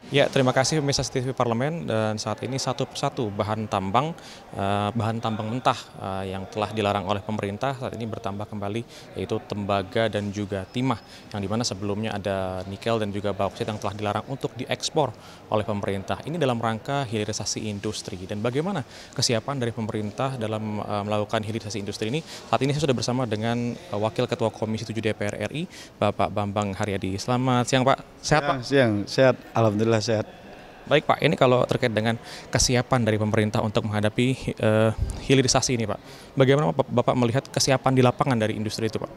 Ya, terima kasih pemirsa TV Parlemen. Dan saat ini satu persatu bahan tambang mentah yang telah dilarang oleh pemerintah saat ini bertambah kembali, yaitu tembaga dan juga timah, yang dimana sebelumnya ada nikel dan juga bauksit yang telah dilarang untuk diekspor oleh pemerintah. Ini dalam rangka hilirisasi industri. Dan bagaimana kesiapan dari pemerintah dalam melakukan hilirisasi industri ini? Saat ini saya sudah bersama dengan Wakil Ketua Komisi 7 DPR RI, Bapak Bambang Haryadi. Selamat siang, Pak. Sehat, Pak? Siang, sehat. Alhamdulillah sehat. Baik, Pak, ini kalau terkait dengan kesiapan dari pemerintah untuk menghadapi hilirisasi ini, Pak, bagaimana Bapak melihat kesiapan di lapangan dari industri itu, Pak?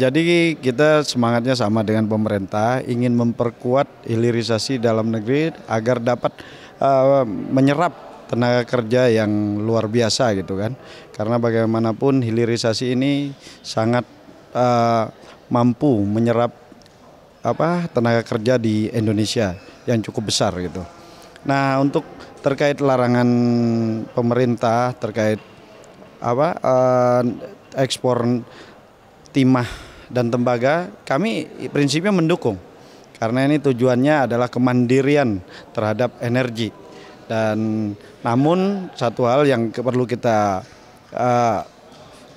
Jadi kita semangatnya sama dengan pemerintah, ingin memperkuat hilirisasi dalam negeri agar dapat menyerap tenaga kerja yang luar biasa gitu kan. Karena bagaimanapun hilirisasi ini sangat mampu menyerap tenaga kerja di Indonesia yang cukup besar gitu. Nah, untuk terkait larangan pemerintah terkait ekspor timah dan tembaga, kami prinsipnya mendukung karena ini tujuannya adalah kemandirian terhadap energi. Dan namun satu hal yang perlu kita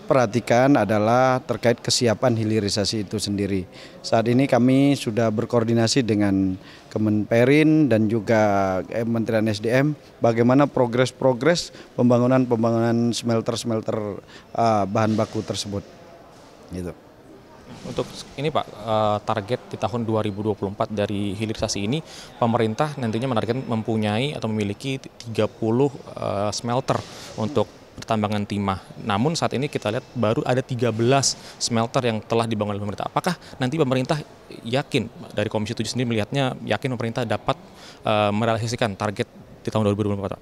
perhatikan adalah terkait kesiapan hilirisasi itu sendiri. Saat ini kami sudah berkoordinasi dengan Kemenperin dan juga Kementerian SDM bagaimana progres pembangunan smelter bahan baku tersebut. Gitu. Untuk ini, Pak, target di tahun 2024 dari hilirisasi ini, pemerintah nantinya menargetkan mempunyai atau memiliki 30 smelter untuk pertambangan timah. Namun saat ini kita lihat baru ada 13 smelter yang telah dibangun oleh pemerintah. Apakah nanti pemerintah yakin, dari Komisi 7 sendiri melihatnya yakin pemerintah dapat merealisasikan target di tahun 2024, Pak?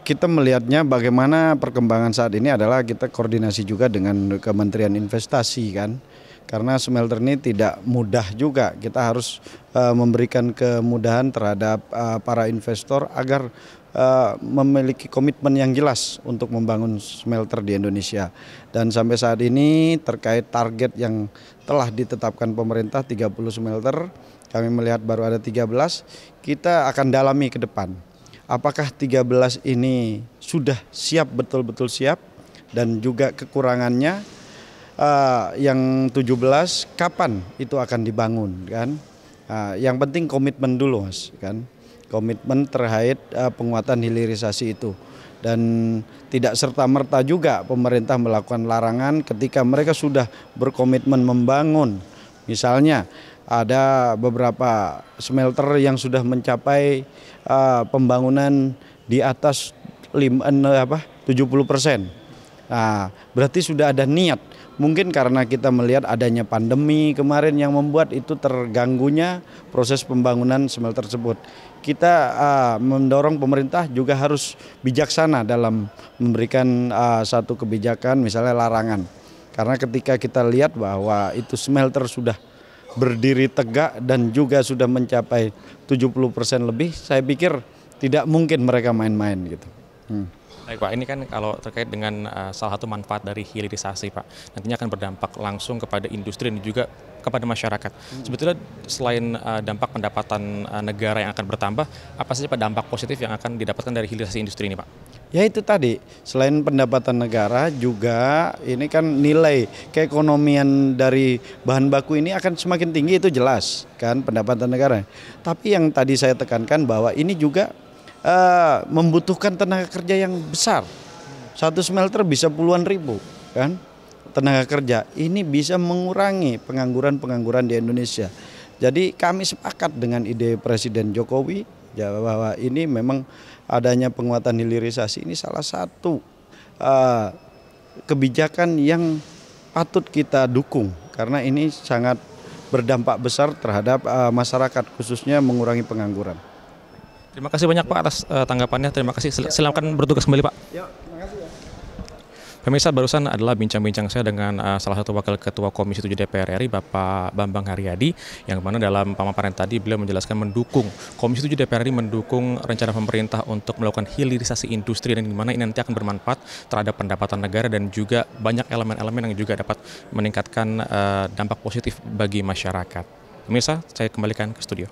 Kita melihatnya bagaimana perkembangan saat ini adalah kita koordinasi juga dengan Kementerian Investasi kan. Karena smelter ini tidak mudah juga, kita harus memberikan kemudahan terhadap para investor agar memiliki komitmen yang jelas untuk membangun smelter di Indonesia. Dan sampai saat ini terkait target yang telah ditetapkan pemerintah 30 smelter, kami melihat baru ada 13, kita akan dalami ke depan. Apakah 13 ini sudah siap, betul-betul siap, dan juga kekurangannya yang 17 kapan itu akan dibangun kan? Yang penting komitmen dulu, Mas, kan? Komitmen terkait penguatan hilirisasi itu. Dan tidak serta-merta juga pemerintah melakukan larangan ketika mereka sudah berkomitmen membangun. Misalnya ada beberapa smelter yang sudah mencapai pembangunan di atas 70%. Nah, berarti sudah ada niat. Mungkin karena kita melihat adanya pandemi kemarin yang membuat itu terganggunya proses pembangunan smelter tersebut. Kita mendorong pemerintah juga harus bijaksana dalam memberikan satu kebijakan misalnya larangan. Karena ketika kita lihat bahwa itu smelter sudah berdiri tegak dan juga sudah mencapai 70% lebih, saya pikir tidak mungkin mereka main-main gitu. Baik, Pak, ini kan kalau terkait dengan salah satu manfaat dari hilirisasi, Pak, nantinya akan berdampak langsung kepada industri dan juga kepada masyarakat. Sebetulnya selain dampak pendapatan negara yang akan bertambah, apa saja, Pak, dampak positif yang akan didapatkan dari hilirisasi industri ini, Pak? Ya itu tadi, selain pendapatan negara juga ini kan nilai keekonomian dari bahan baku ini akan semakin tinggi, itu jelas kan pendapatan negara. Tapi yang tadi saya tekankan bahwa ini juga membutuhkan tenaga kerja yang besar. Satu smelter bisa puluhan ribu kan tenaga kerja. Ini bisa mengurangi pengangguran di Indonesia. Jadi kami sepakat dengan ide Presiden Jokowi bahwa ini memang adanya penguatan hilirisasi ini salah satu kebijakan yang patut kita dukung karena ini sangat berdampak besar terhadap masyarakat, khususnya mengurangi pengangguran. Terima kasih banyak, Pak, atas tanggapannya. Terima kasih. Silakan bertugas kembali, Pak. Ya, terima kasih ya. Pemirsa, barusan adalah bincang-bincang saya dengan salah satu Wakil Ketua Komisi 7 DPR RI, Bapak Bambang Haryadi, yang mana dalam pemaparan tadi beliau menjelaskan Komisi 7 DPR RI mendukung rencana pemerintah untuk melakukan hilirisasi industri, dan di mana ini nanti akan bermanfaat terhadap pendapatan negara dan juga banyak elemen-elemen yang juga dapat meningkatkan dampak positif bagi masyarakat. Pemirsa, saya kembalikan ke studio.